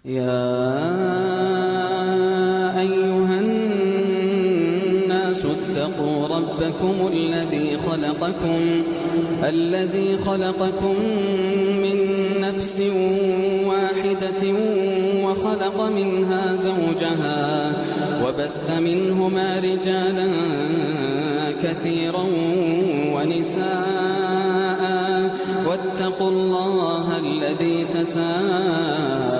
يا أيها الناس اتقوا ربكم الذي خلقكم من نفس واحدة وخلق منها زوجها وبث منهما رجالا كثيرا ونساء واتقوا الله الذي تساءلون